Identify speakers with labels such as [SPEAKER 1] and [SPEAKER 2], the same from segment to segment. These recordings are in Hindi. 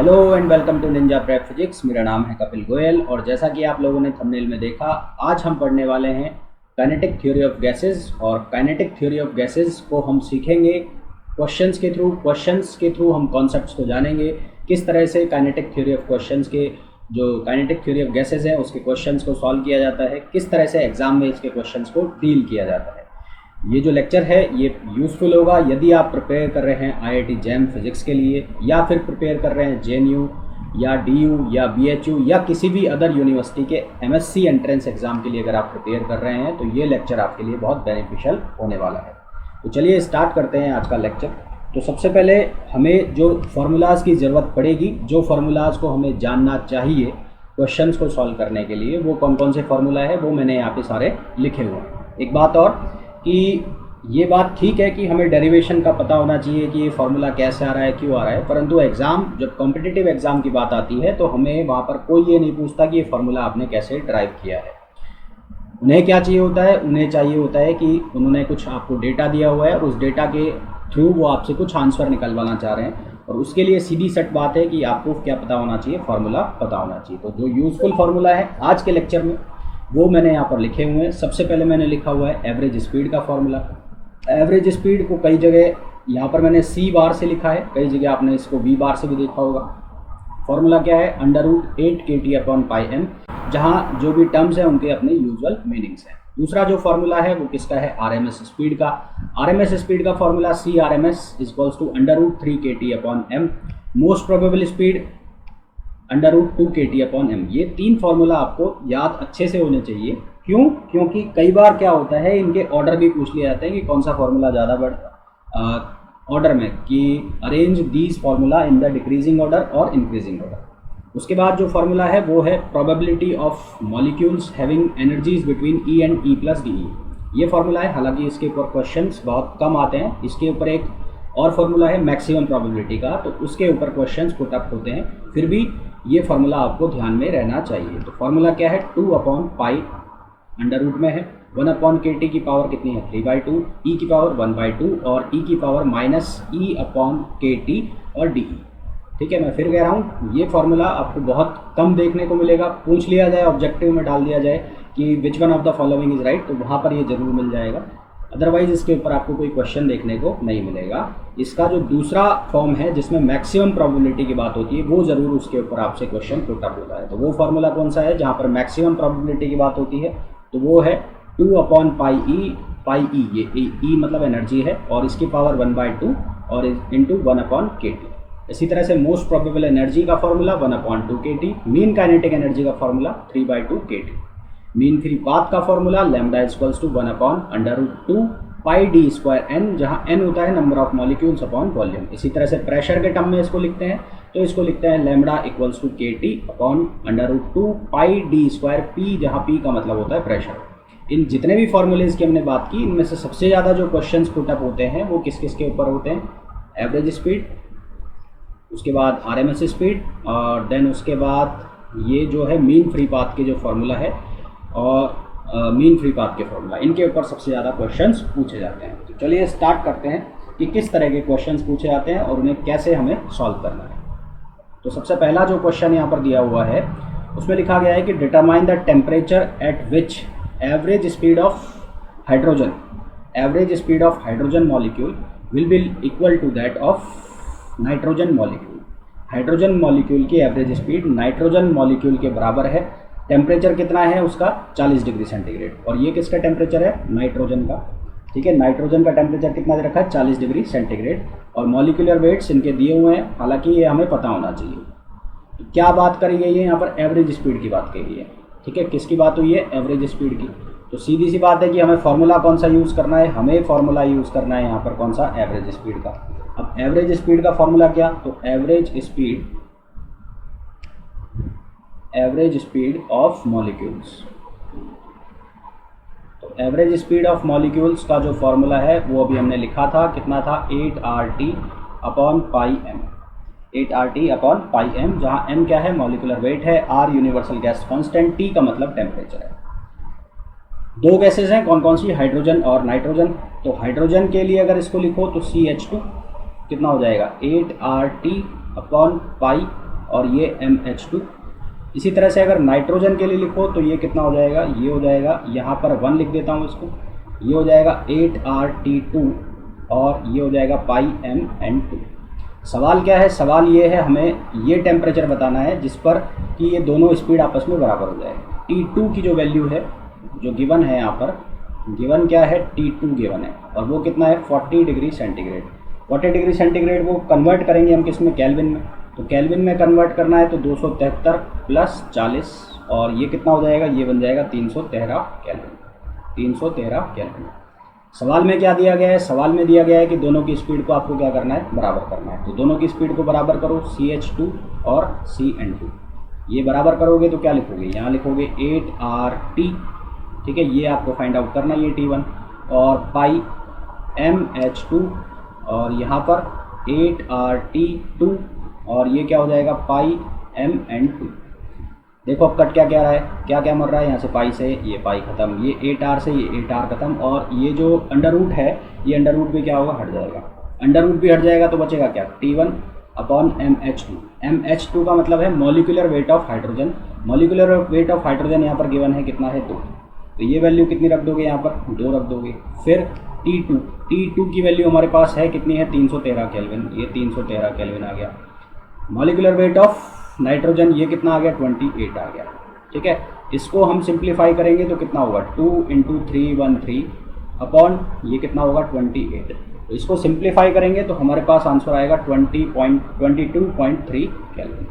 [SPEAKER 1] Hello and welcome to Ninja Prep physics. मेरा नाम है कपिल गोयल और जैसा कि आप लोगों ने थंबनेल में देखा, आज हम पढ़ने वाले हैं काइनेटिक थ्योरी ऑफ गैसेस। और काइनेटिक थ्योरी ऑफ गैसेस को हम सीखेंगे क्वेश्चंस के थ्रू हम कॉन्सेप्ट्स को जानेंगे, किस तरह से काइनेटिक थ्योरी ऑफ क्वेश्चंस के जो काइनेटिक थ्योरी ऑफ गैसेस हैं उसके क्वेश्चंस को सॉल्व किया जाता है, किस तरह से एग्जाम में इसके क्वेश्चंस को डील किया जाता है। ये जो लेक्चर है ये यूज़फुल होगा यदि आप प्रिपेयर कर रहे हैं आईआईटी जैम फिज़िक्स के लिए, या फिर प्रिपेयर कर रहे हैं जेएनयू या डीयू या बीएचयू या किसी भी अदर यूनिवर्सिटी के एमएससी एंट्रेंस एग्ज़ाम के लिए अगर आप प्रिपेयर कर रहे हैं तो ये लेक्चर आपके लिए बहुत बेनिफिशियल होने वाला है। तो चलिए स्टार्ट करते हैं आज का लेक्चर। तो सबसे पहले हमें जो फार्मूलाज़ की ज़रूरत पड़ेगी, जो फार्मूलाज़ को हमें जानना चाहिए क्वेश्चंस को सॉल्व करने के लिए, वो कौन कौन से फार्मूला है वो मैंने यहाँ पे सारे लिखे हुए हैं। एक बात और कि ये बात ठीक है कि हमें डेरिवेशन का पता होना चाहिए कि ये फार्मूला कैसे आ रहा है, क्यों आ रहा है, परंतु एग्ज़ाम जब कॉम्पिटिटिव एग्ज़ाम की बात आती है तो हमें वहाँ पर कोई ये नहीं पूछता कि ये फार्मूला आपने कैसे ड्राइव किया है। उन्हें क्या चाहिए होता है, उन्हें चाहिए होता है कि उन्होंने कुछ आपको डेटा दिया हुआ है और उस डेटा के थ्रू वो आपसे कुछ आंसर निकलवाना चाह रहे हैं, और उसके लिए सीधी सट बात है कि आपको क्या पता होना चाहिए, फार्मूला पता होना चाहिए। तो जो यूज़फुल फार्मूला है आज के लेक्चर में वो मैंने यहाँ पर लिखे हुए हैं। सबसे पहले मैंने लिखा हुआ है एवरेज स्पीड का फार्मूला। एवरेज स्पीड को कई जगह यहाँ पर मैंने सी बार से लिखा है, कई जगह आपने इसको वी बार से भी देखा होगा। फार्मूला क्या है, √8 kT/m, जहाँ जो भी टर्म्स हैं उनके अपने यूजुअल मीनिंग्स हैं। दूसरा जो फार्मूला है वो किसका है, आरएमएस स्पीड का। आरएमएस स्पीड का formula CRMS = √3 kT/m। Most probable speed √2 kT/m। ये तीन फार्मूला आपको याद अच्छे से होने चाहिए। क्यों? क्योंकि कई बार क्या होता है, इनके ऑर्डर भी पूछ लिए जाते हैं कि कौन सा फार्मूला ज़्यादा ऑर्डर में, कि arrange these formula in the decreasing order और इंक्रीजिंग ऑर्डर। उसके बाद जो फार्मूला है वो है probability of molecules having energies between E and E+DE। ये फार्मूला है, हालांकि इसके ऊपर क्वेश्चंस बहुत कम आते हैं। इसके ऊपर एक और फार्मूला है मैक्सिमम प्रोबेबिलिटी का, तो उसके ऊपर क्वेश्चंस पुट अप होते हैं। फिर भी ये फार्मूला आपको ध्यान में रहना चाहिए। तो फार्मूला क्या है, 2/π अंडर रूट में है, 1/kT की पावर कितनी है, 3/2, e की पावर 1/2 और e की पावर -e/kT और dE। ठीक है, मैं फिर कह रहा हूँ ये फार्मूला आपको बहुत कम देखने को मिलेगा। पूछ लिया जाए, ऑब्जेक्टिव में डाल दिया जाए कि which one of the following is right, तो वहाँ पर ये जरूर मिल जाएगा। अदरवाइज इसके ऊपर आपको कोई क्वेश्चन देखने को नहीं मिलेगा। इसका जो दूसरा फॉर्म है जिसमें मैक्सिमम प्रोबेबिलिटी की बात होती है, वो जरूर उसके ऊपर आपसे क्वेश्चन पुट अप होता है। तो वो फार्मूला कौन सा है जहाँ पर मैक्सिमम प्रोबेबिलिटी की बात होती है, तो वो है 2/πe। पाई ये e मतलब एनर्जी है और इसकी पावर 1/2 और इंटू 1/kT। इसी तरह से मोस्ट प्रोबेबल एनर्जी का formula 1/2 kT। Mean kinetic energy का formula 3/2 kT। Mean free path का फार्मूला λ = 1/√2 πd²n, जहाँ n होता है number of molecules upon volume. इसी तरह से प्रेशर के टर्म में इसको लिखते हैं, तो इसको लिखते हैं λ = kT/√2 πd²p, जहाँ p का मतलब होता है प्रेशर। इन जितने भी फार्मूलेज की हमने बात की, इनमें से सबसे ज़्यादा जो क्वेश्चंस पुट अप होते हैं वो किस किस के ऊपर होते हैं, एवरेज स्पीड, उसके बाद आरएमएस स्पीड, और देन उसके बाद ये जो है मीन फ्री पाथ के जो फार्मूला है और मीन फ्री पाथ के फार्मूला, इनके ऊपर सबसे ज़्यादा क्वेश्चंस पूछे जाते हैं। तो चलिए स्टार्ट करते हैं कि किस तरह के क्वेश्चंस पूछे जाते हैं और उन्हें कैसे हमें सॉल्व करना है। तो सबसे पहला जो क्वेश्चन यहाँ पर दिया हुआ है उसमें लिखा गया है कि determine the temperature at which average speed of hydrogen molecule will be equal to that of nitrogen molecule. Hydrogen molecule की एवरेज स्पीड नाइट्रोजन मॉलिक्यूल के बराबर है। टेम्परेचर कितना है उसका, 40 डिग्री सेंटीग्रेड, और ये किसका टेम्परेचर है, नाइट्रोजन का। ठीक है, नाइट्रोजन का टेम्परेचर कितना दे रखा है, 40 डिग्री सेंटीग्रेड, और मॉलिक्यूलर वेट्स इनके दिए हुए हैं, हालांकि ये हमें पता होना चाहिए। तो क्या बात करी गई है यहाँ पर, एवरेज स्पीड की बात कही है। ठीक है, किसकी बात हुई है, एवरेज स्पीड की। तो सीधी सी बात है कि हमें फार्मूला कौन सा यूज़ करना है, हमें फार्मूला यूज़ करना है यहाँ पर कौन सा, एवरेज स्पीड का। अब एवरेज स्पीड का फार्मूला क्या, तो एवरेज स्पीड ऑफ मॉलिक्यूल्स। तो एवरेज स्पीड ऑफ मॉलिक्यूल्स का जो फार्मूला है वो अभी हमने लिखा था, कितना था, 8RT/πm। 8RT/πm, जहाँ m क्या है, मॉलिक्यूलर वेट है, r universal gas constant, t का मतलब टेम्परेचर है। दो गैसेज हैं, कौन कौन सी, हाइड्रोजन और नाइट्रोजन। तो हाइड्रोजन के लिए अगर इसको लिखो तो CH2 कितना हो जाएगा, 8RT/π और ये MH2। इसी तरह से अगर नाइट्रोजन के लिए लिखो तो ये कितना हो जाएगा, ये हो जाएगा, यहाँ पर 1 लिख देता हूँ इसको, ये हो जाएगा 8RT2 और ये हो जाएगा पाई MN2। सवाल क्या है, सवाल ये है हमें ये टेम्परेचर बताना है जिस पर कि ये दोनों स्पीड आपस में बराबर हो जाए। T2 की जो वैल्यू है जो गिवन है यहाँ पर, गिवन क्या है, T2 गिवन है और वो कितना है 40 डिग्री सेंटीग्रेड। 40 डिग्री सेंटीग्रेड वो कन्वर्ट करेंगे हम किस में, केल्विन में। तो केल्विन में कन्वर्ट करना है तो 273 प्लस 40 और ये कितना हो जाएगा, ये बन जाएगा 313 केल्विन। 313 केल्विन। सवाल में क्या दिया गया है, सवाल में दिया गया है कि दोनों की स्पीड को आपको क्या करना है, बराबर करना है। तो दोनों की स्पीड को बराबर करो, CH2 और CN2। ये बराबर करोगे तो क्या लिखोगे, यहाँ लिखोगे 8RT, ठीक है, ये आपको फाइंड आउट करना है, ये T1 और पाई MH2 और यहाँ पर 8RT2 और ये क्या हो जाएगा पाई MN2। देखो अब कट क्या क्या रहा है, क्या क्या मर रहा है, यहाँ से पाई से ये पाई खत्म, ये 8R से ये 8R खत्म और ये जो अंडर रूट है ये अंडर रूट भी क्या होगा, हट जाएगा। अंडर रूट भी हट जाएगा तो बचेगा क्या, T1 अपॉन MH2। MH2 का मतलब है molecular weight of hydrogen. Molecular weight of hydrogen यहाँ पर गिवन है कितना है, 2। तो ये वैल्यू कितनी रख दोगे, यहाँ पर 2 रख दोगे। फिर T2 की वैल्यू हमारे पास है कितनी है, 313 केल्विन, ये 313 केल्विन आ गया। मॉलिक्यूलर वेट ऑफ नाइट्रोजन ये कितना आ गया, 28 आ गया, ठीक है। इसको हम सिंप्लीफाई करेंगे तो कितना होगा, 2 × 313 अपॉन ये कितना होगा 28। तो इसको सिंप्लीफाई करेंगे तो हमारे पास आंसर आएगा 22.3 केल्विन,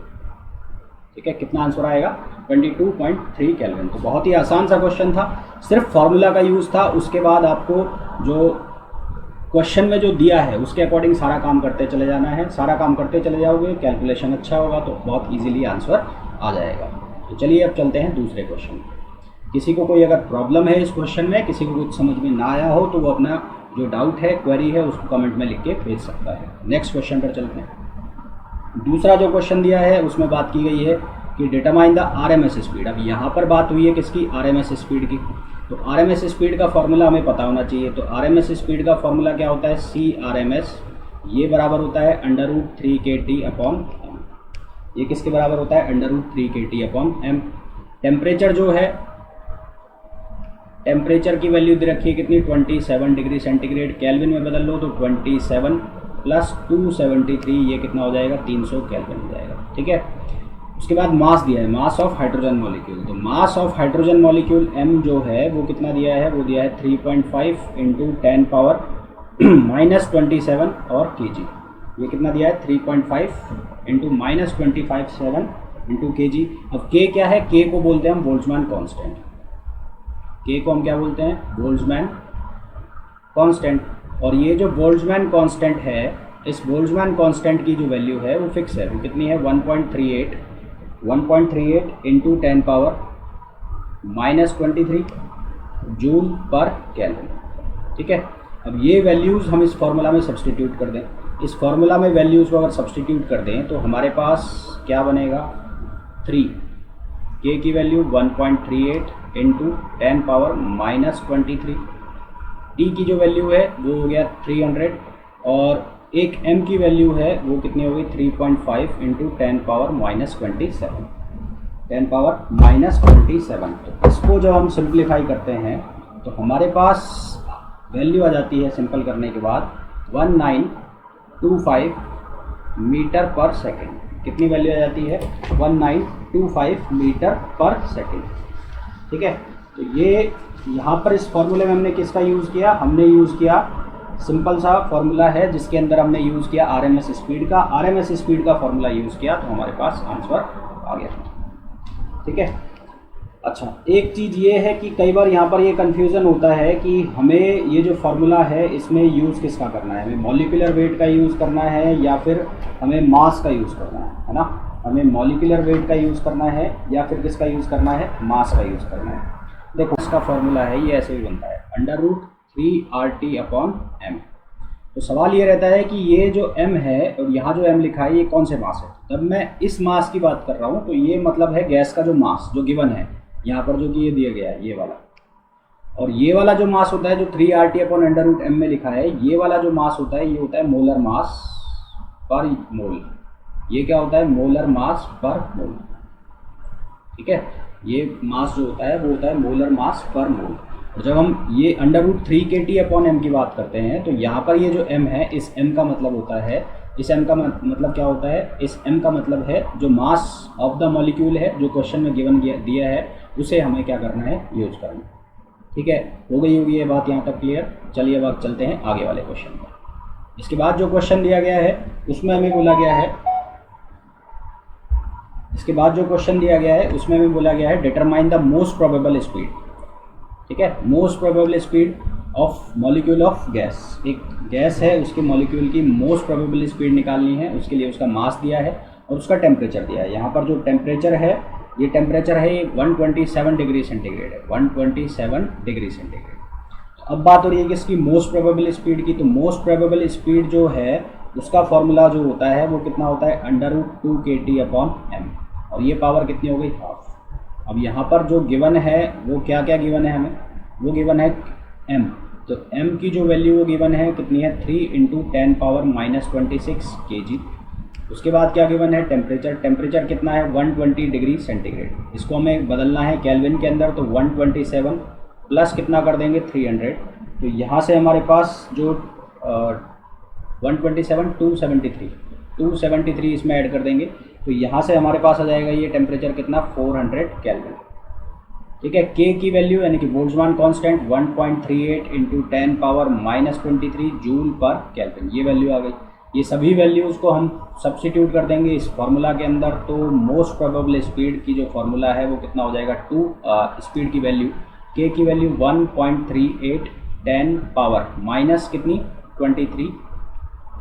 [SPEAKER 1] ठीक है। कितना आंसर आएगा, 22.3 केल्विन। तो बहुत ही आसान सा क्वेश्चन था, सिर्फ फार्मूला का यूज़ था। उसके बाद आपको जो क्वेश्चन में जो दिया है उसके अकॉर्डिंग सारा काम करते चले जाना है। सारा काम करते चले जाओगे, कैलकुलेशन अच्छा होगा तो बहुत इजीली आंसर आ जाएगा। तो चलिए अब चलते हैं दूसरे क्वेश्चन। किसी को कोई अगर प्रॉब्लम है इस क्वेश्चन में, किसी को कुछ समझ में ना आया हो तो वो अपना जो डाउट है, क्वेरी है, उसको कमेंट में लिख के भेज सकता है। नेक्स्ट क्वेश्चन पर चलते हैं। दूसरा जो क्वेश्चन दिया है उसमें बात की गई है कि डिटरमाइन द RMS स्पीड। अब यहाँ पर बात हुई है किसकी, RMS स्पीड की। तो RMS स्पीड का फॉर्मूला हमें पता होना चाहिए। तो RMS स्पीड का फॉर्मूला क्या होता है, CRMS, ये बराबर होता है √3kT अपॉन m। ये किसके बराबर होता है, √3kT अपॉन m। टेम्परेचर जो है, टेम्परेचर की वैल्यू दे रखी है कितनी, 27 डिग्री सेंटीग्रेड। केल्विन में बदल लो तो 27 प्लस 273 ये कितना हो जाएगा, 300 केल्विन हो जाएगा, ठीक है। उसके बाद मास दिया है, मास ऑफ हाइड्रोजन मॉलिक्यूल। तो mass of hydrogen molecule m जो है वो कितना दिया है, वो दिया है 3.5 × 10 पावर -27 और kg। ये कितना दिया है, 3.5 × -27 × kg। अब k क्या है, k को बोलते हैं हम बोल्ट्जमैन कांस्टेंट। k को हम क्या बोलते हैं, बोल्ट्जमैन कांस्टेंट। और ये जो बोल्ट्जमैन कांस्टेंट है, इस बोल्ट्जमैन कांस्टेंट की जो वैल्यू है वो फिक्स है। वो कितनी है, 1.38 × 10 पावर -23 जूल पर केल्विन, ठीक है। अब ये वैल्यूज़ हम इस फॉर्मूला में सब्सटीट्यूट कर दें। इस फॉर्मूला में वैल्यूज़ को अगर सब्सटीट्यूट कर दें तो हमारे पास क्या बनेगा, 3, k की वैल्यू 1.38 × 10 पावर -23, t की जो वैल्यू है वो हो गया 300 और एक m की वैल्यू है वो कितनी होगी, 3.5 × 10 पावर -27, 10 पावर -27। तो इसको जब हम सिंप्लीफाई करते हैं तो हमारे पास वैल्यू आ जाती है, सिंपल करने के बाद 1925 मीटर पर सेकेंड। कितनी वैल्यू आ जाती है, 1925 मीटर पर सेकेंड, ठीक है। तो ये यहाँ पर इस फॉर्मूले में हमने किसका यूज़ किया, हमने यूज़ किया, सिंपल सा फॉर्मूला है जिसके अंदर हमने यूज़ किया RMS स्पीड का। RMS स्पीड का फॉर्मूला यूज़ किया तो हमारे पास आंसर आ गया, ठीक है। अच्छा, एक चीज़ ये है कि कई बार यहाँ पर ये कन्फ्यूज़न होता है कि हमें ये जो फार्मूला है इसमें यूज़ किसका करना है, हमें मॉलिक्यूलर वेट का यूज़ करना है या फिर हमें मास का यूज़ करना है ना। हमें मॉलिक्यूलर वेट का यूज़ करना है या फिर किसका यूज़ करना है, मास का यूज़ करना है। देखो इसका फॉर्मूला है ये ऐसे ही बनता है, √3RT अपॉन m। तो सवाल ये रहता है कि ये जो m है और यहाँ जो m लिखा है ये कौन से मास है। जब मैं इस मास की बात कर रहा हूँ तो ये मतलब है गैस का जो मास जो गिवन है यहाँ पर, जो कि ये दिया गया है ये वाला। और ये वाला जो मास होता है जो 3RT अपॉन √m में लिखा है, ये वाला जो मास होता है ये होता है मोलर मास पर मोल, ये क्या होता है, मोलर मास पर मोल। ठीक है, ये मास जो होता है वो होता है मोलर मास पर मोल। और जब हम ये √3kT/m की बात करते हैं तो यहाँ पर ये जो m है, इस m का मतलब होता है, इस m का मतलब क्या होता है, इस m का मतलब है जो मास ऑफ द मॉलिक्यूल है, जो क्वेश्चन में गिवन दिया है, उसे हमें क्या करना है, यूज करना। ठीक है, हो गई होगी ये बात यहाँ तक क्लियर। चलिए अब चलते हैं आगे वाले क्वेश्चन पर। इसके बाद जो क्वेश्चन दिया गया है उसमें हमें बोला गया है, इसके बाद जो क्वेश्चन दिया गया है उसमें हमें बोला गया है determine the most probable speed. ठीक है, most probable speed of molecule of gas. एक गैस है, उसके मॉलिक्यूल की मोस्ट प्रोबेबल स्पीड निकालनी है, उसके लिए उसका मास दिया है और उसका टेम्परेचर दिया है। यहाँ पर जो टेम्परेचर है, ये टेम्परेचर है 127 डिग्री सेंटीग्रेड है, 127 डिग्री सेंटीग्रेड। अब बात हो रही है कि इसकी मोस्ट प्रोबेबल स्पीड की। तो मोस्ट प्रोबेबल स्पीड जो है उसका फॉर्मूला जो होता है वो कितना होता है, √2kT/m, और ये पावर कितनी हो गई, हाफ। अब यहाँ पर जो गिवन है वो क्या क्या गिवन है हमें, वो गिवन है m। तो m की जो वैल्यू वो गिवन है कितनी है, 3 × 10⁻26 kg। उसके बाद क्या गिवन है, टेम्परेचर। टेम्परेचर कितना है, 120 डिग्री सेंटीग्रेड। इसको हमें बदलना है केल्विन के अंदर, तो 127 प्लस कितना कर देंगे, 300। तो यहाँ से हमारे पास जो 127 273 इसमें ऐड कर देंगे, तो यहाँ से हमारे पास आ जाएगा ये टेम्परेचर कितना, 400 केल्विन। ठीक है, के की वैल्यू यानी कि बोल्ट्जमान कांस्टेंट 1.38 × 10⁻23 जूल पर केल्विन, ये वैल्यू आ गई। ये सभी वैल्यूज़ को हम सब्स्टिट्यूट कर देंगे इस फार्मूला के अंदर, तो मोस्ट प्रोबेबल स्पीड की जो फार्मूला है वो कितना हो जाएगा, स्पीड की वैल्यू, के की वैल्यू 1.38 10 पावर माइनस कितनी, 23।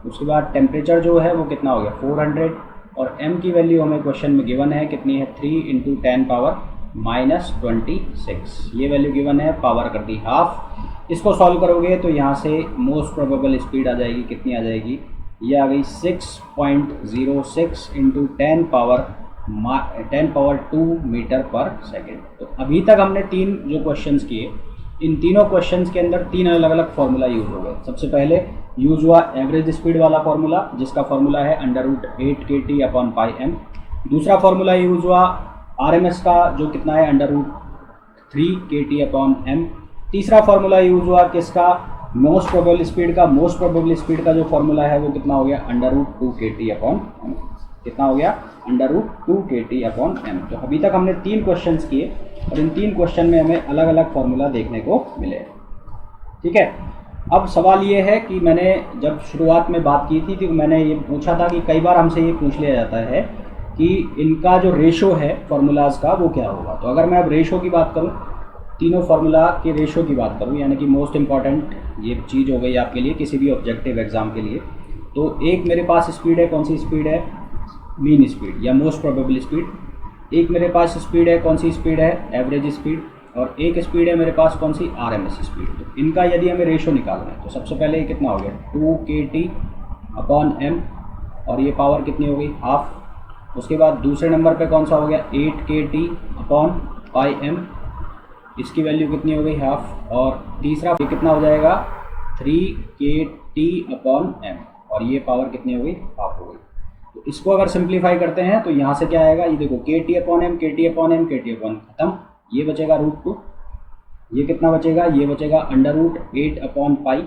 [SPEAKER 1] उसके बाद टेम्परेचर जो है वो कितना हो गया, 400, और m की वैल्यू हमें क्वेश्चन में गिवन है कितनी है, 3 × 10⁻26। ये वैल्यू गिवन है, पावर कर दी हाफ। इसको सॉल्व करोगे तो यहाँ से मोस्ट प्रोबेबल स्पीड आ जाएगी, कितनी आ जाएगी, ये आ गई 6.06 × 10⁻2 मीटर पर सेकेंड। तो अभी तक हमने तीन जो क्वेश्चंस किए, इन तीनों क्वेश्चंस के अंदर तीन अलग अलग फार्मूला यूज हो गए। सबसे पहले यूज हुआ एवरेज स्पीड वाला फार्मूला, जिसका फार्मूला है √8kT/m। दूसरा फार्मूला यूज हुआ RMS का, जो कितना है, √3kT/m। तीसरा फार्मूला यूज हुआ किसका, मोस्ट प्रोबेबल स्पीड का। मोस्ट प्रोबेबल स्पीड का जो फार्मूला है वो कितना हो गया, √2kT/m। कितना हो गया, √2kT/m। तो अभी तक हमने तीन क्वेश्चंस किए और इन तीन क्वेश्चन में हमें अलग अलग फार्मूला देखने को मिले। ठीक है, अब सवाल ये है कि मैंने जब शुरुआत में बात की थी तो मैंने ये पूछा था कि कई बार हमसे ये पूछ लिया जाता है कि इनका जो रेशो है फार्मूलाज का वो क्या होगा। तो अगर मैं अब रेशो की बात करूँ, तीनों फार्मूला के रेशो की बात करूँ, यानी कि मोस्ट इंपॉर्टेंट ये चीज़ हो गई आपके लिए किसी भी ऑब्जेक्टिव एग्जाम के लिए। तो एक मेरे पास स्पीड है, कौन सी स्पीड है, मीन स्पीड या मोस्ट प्रोबेबल स्पीड। एक मेरे पास स्पीड है, कौन सी स्पीड है, एवरेज स्पीड। और एक स्पीड है मेरे पास कौन सी, RMS स्पीड। तो इनका यदि हमें रेशो निकालना है तो सबसे पहले ये कितना हो गया, 2kT/m, और ये पावर कितनी हो गई, हाफ। उसके बाद दूसरे नंबर पे कौन सा हो गया, 8kT/m, इसकी वैल्यू कितनी हो गई, हाफ। और तीसरा ये कितना हो जाएगा, 3kT/m, और ये पावर कितनी हो गई, हाफ हो गई। तो इसको अगर सिंप्लीफाई करते हैं तो यहाँ से क्या आएगा, ये देखो kT/m, kT/m, kT/m खत्म, ये बचेगा √2। ये कितना बचेगा, ये बचेगा √8/π,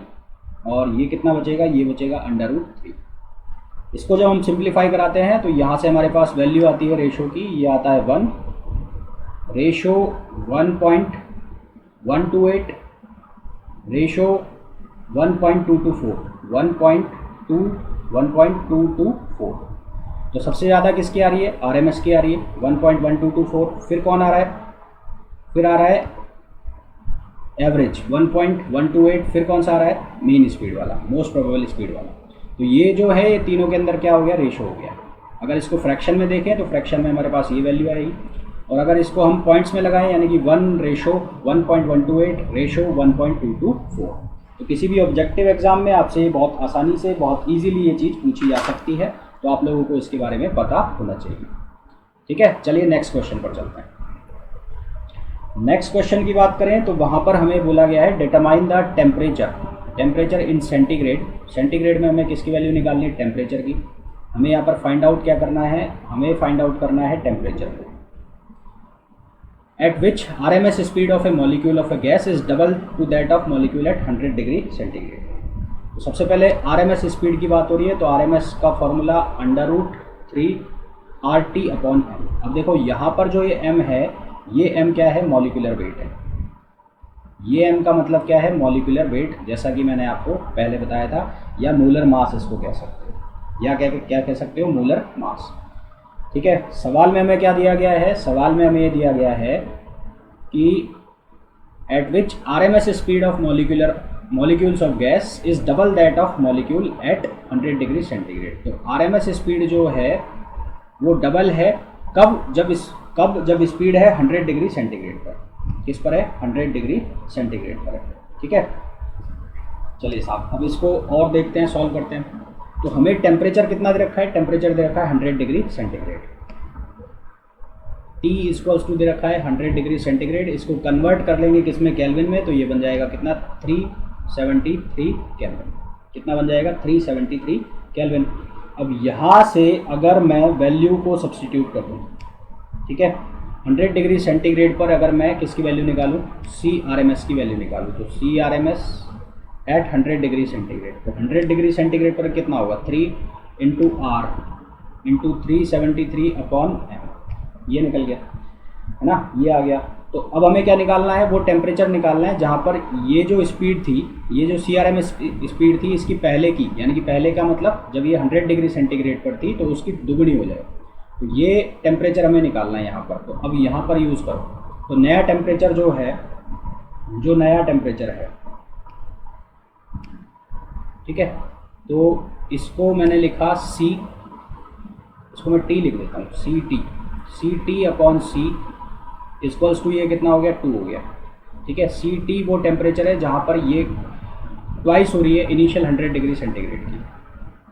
[SPEAKER 1] और ये कितना बचेगा, ये बचेगा √3। इसको जब हम सिंप्लीफाई कराते हैं तो यहाँ से हमारे पास वैल्यू आती है रेशो की, ये आता है 1, रेशो 1.128, रेशो 1.224, 1.224। तो सबसे ज़्यादा किसकी आ रही है, RMS की आ रही है, 1.1224। फिर कौन आ रहा है, फिर आ रहा है एवरेज 1.128। फिर कौन सा आ रहा है, मीन स्पीड वाला, मोस्ट प्रोबेबल स्पीड वाला। तो ये जो है ये तीनों के अंदर क्या हो गया, रेशो हो गया। अगर इसको फ्रैक्शन में देखें तो फ्रैक्शन में हमारे पास ये वैल्यू आएगी, और अगर इसको हम पॉइंट्स में लगाएं यानी कि 1:1.28 रेशो 1.224। तो किसी भी ऑब्जेक्टिव एग्जाम में आपसे ये बहुत आसानी से, बहुत ईजीली ये चीज़ पूछी जा सकती है, तो आप लोगों को इसके बारे में पता होना चाहिए। ठीक है, चलिए नेक्स्ट क्वेश्चन पर चलते हैं। नेक्स्ट क्वेश्चन की बात करें तो वहाँ पर हमें बोला गया है determine the temperature in centigrade. Centigrade में हमें किसकी वैल्यू निकालनी है, टेम्परेचर की। हमें यहाँ पर फाइंड आउट क्या करना है, हमें फाइंड आउट करना है टेम्परेचर को, at which RMS speed of a molecule of a gas is double to that of molecule at 100 degree centigrade. तो सबसे पहले RMS स्पीड की बात हो रही है, तो RMS का फॉर्मूला √3 RT अपॉन M। अब देखो यहाँ पर जो ये M है, ये M क्या है, मॉलिक्यूलर वेट है। ये M का मतलब क्या है, मॉलिक्यूलर वेट, जैसा कि मैंने आपको पहले बताया था, या मोलर मास इसको कह सकते हो, या क्या कह सकते हो, मोलर मास। ठीक है। सवाल में हमें क्या दिया गया है, सवाल में हमें ये दिया गया है कि eight which RMS speed of molecules of gas is double that of molecule eight 100 degree centigrade. तो RMS स्पीड जो है वो डबल है, कब, जब स्पीड है 100 डिग्री सेंटीग्रेड पर। किस पर है, 100 डिग्री सेंटीग्रेड पर है। ठीक है। चलिए साहब, अब इसको और देखते हैं, सॉल्व करते हैं। तो हमें टेम्परेचर कितना दे रखा है, टेम्परेचर दे रखा है 100 degree centigrade. T equals to दे रखा है 100 डिग्री सेंटीग्रेड। इसको कन्वर्ट कर लेंगे किसमें, केल्विन में, तो ये बन जाएगा कितना, 373 केल्विन। कितना बन जाएगा, 373 केल्विन। अब यहाँ से अगर मैं वैल्यू को सब्सटीट्यूट कर दूँ, ठीक है, 100 डिग्री सेंटीग्रेड पर अगर मैं किसकी वैल्यू निकालूँ, CRMS की वैल्यू निकालूँ, तो CRMS एट 100 डिग्री सेंटीग्रेड, तो 100 डिग्री सेंटीग्रेड पर कितना होगा, 3 into R into 373 upon M, ये निकल गया है ना, ये आ गया। तो अब हमें क्या निकालना है, वो टेम्परेचर निकालना है जहाँ पर ये जो स्पीड थी, ये जो CRMS स्पीड थी इसकी पहले की, यानी कि पहले का मतलब जब ये 100 डिग्री सेंटीग्रेड पर थी तो उसकी दुगनी हो जाए। तो ये टेम्परेचर हमें निकालना है यहाँ पर। तो अब यहाँ पर यूज़ करो, तो नया टेम्परेचर जो है, जो नया टेम्परेचर है, ठीक है, तो इसको मैंने लिखा C, इसको मैं T लिख देता हूँ, CT upon C equals to, ये कितना हो गया, 2 हो गया। ठीक है। CT वो टेम्परेचर है जहाँ पर ये ट्वाइस हो रही है इनिशियल 100 डिग्री सेंटीग्रेड की।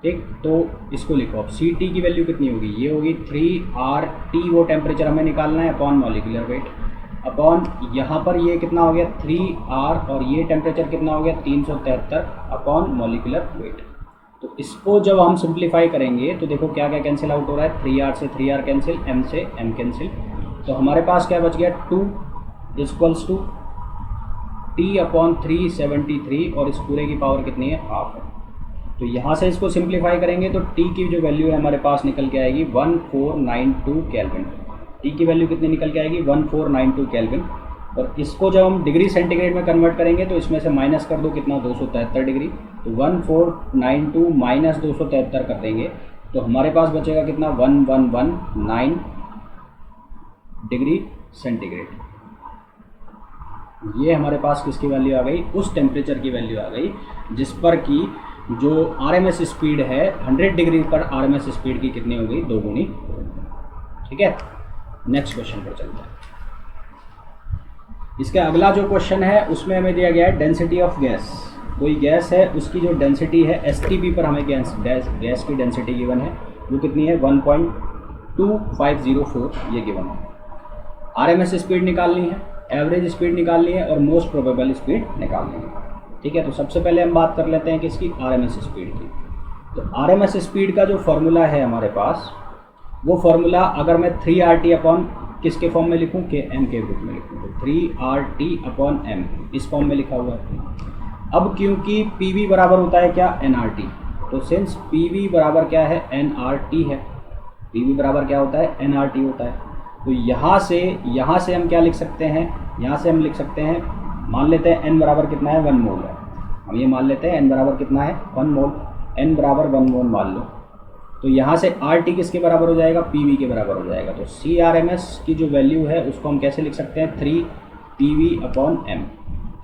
[SPEAKER 1] ठीक, तो इसको लिखो। अब CT की वैल्यू कितनी होगी, ये होगी 3RT, वो टेम्परेचर हमें निकालना है, अपॉन मॉलिक्यूलर वेट, अपॉन यहाँ पर ये कितना हो गया, 3R, और ये टेम्परेचर कितना हो गया, 373 अपॉन मॉलिक्यूलर वेट। तो इसको जब हम सिंप्लीफाई करेंगे तो देखो क्या क्या कैंसिल आउट हो रहा है, 3R से 3R कैंसिल, M से M कैंसिल, तो हमारे पास क्या बच गया, 2 इक्वल्स टू T अपॉन 373, और इस पूरे की पावर कितनी है, हाफ है। तो यहाँ से इसको सिंप्लीफाई करेंगे तो T की जो वैल्यू है हमारे पास निकल के आएगी 1492 केल्विन। T की वैल्यू कितनी निकल के आएगी, 1492 केल्विन। और इसको जब हम डिग्री सेंटीग्रेड में कन्वर्ट करेंगे तो इसमें से माइनस कर दो, कितना, 273 डिग्री, तो 1492 माइनस 273 कर देंगे तो हमारे पास बचेगा कितना, 1119 डिग्री सेंटीग्रेड। ये हमारे पास किसकी वैल्यू आ गई, उस टेम्परेचर की वैल्यू आ गई जिस पर कि जो RMS स्पीड है 100 डिग्री पर RMS स्पीड की कितनी हो गई, 2 गुनी। ठीक है। नेक्स्ट क्वेश्चन पर चलते हैं। इसका अगला जो क्वेश्चन है उसमें हमें दिया गया है डेंसिटी ऑफ गैस। कोई गैस है, उसकी जो डेंसिटी है STP पर हमें गैस की डेंसिटी गिवन है, वो कितनी है, 1.2504 ये गिवन है। RMS स्पीड निकालनी है, एवरेज स्पीड निकालनी है, और मोस्ट प्रोबेबल स्पीड निकालनी है। ठीक है। तो सबसे पहले हम बात कर लेते हैं किसकी, RMS स्पीड की। तो RMS स्पीड का जो फॉर्मूला है हमारे पास, वो फॉर्मूला अगर मैं 3RT अपॉन किसके फॉर्म में लिखूं, के M के रूप में लिखूं, तो 3RT अपॉन M इस फॉर्म में लिखा हुआ है। अब क्योंकि PV बराबर होता है क्या, nRT, तो सिंस PV बराबर क्या है, nRT है, PV बराबर क्या होता है, nRT होता है, तो यहाँ से हम क्या लिख सकते हैं, यहाँ से हम लिख सकते हैं, मान लेते हैं n बराबर कितना है, 1 मोल है। हम ये मान लेते हैं n बराबर कितना है, 1 मोल, n बराबर 1 मोल मान लो, तो यहाँ से RT किसके बराबर हो जाएगा, PV के बराबर हो जाएगा। तो CRMS की जो वैल्यू है उसको हम कैसे लिख सकते हैं, 3PV अपॉन M।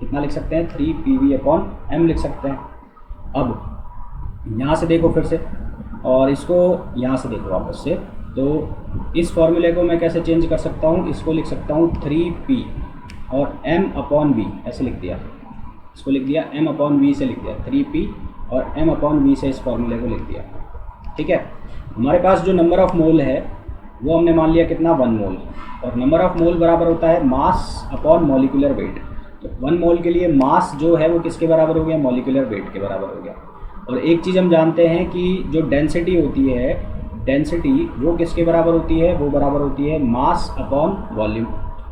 [SPEAKER 1] कितना लिख सकते हैं, 3PV अपॉन M लिख सकते हैं। अब यहाँ से देखो फिर से, और इसको यहाँ से देखो वापस से, तो इस फॉर्मूले को मैं कैसे चेंज कर सकता हूँ, इसको लिख सकता हूँ 3P और M अपॉन V, ऐसे लिख दिया, इसको लिख दिया M अपॉन V से लिख दिया, 3P और M अपॉन V से इस फॉर्मूले को लिख दिया। ठीक है। हमारे पास जो नंबर ऑफ मोल है वो हमने मान लिया कितना, 1 मोल, और नंबर ऑफ मोल बराबर होता है मास अपॉन मॉलिक्यूलर वेट। तो 1 मोल के लिए मास जो है वो किसके बराबर हो गया, मॉलिक्यूलर वेट के बराबर हो गया। और एक चीज़ हम जानते हैं कि जो डेंसिटी होती है डेंसिटी वो किसके बराबर होती है, वो बराबर होती है मास अपॉन वॉल्यूम।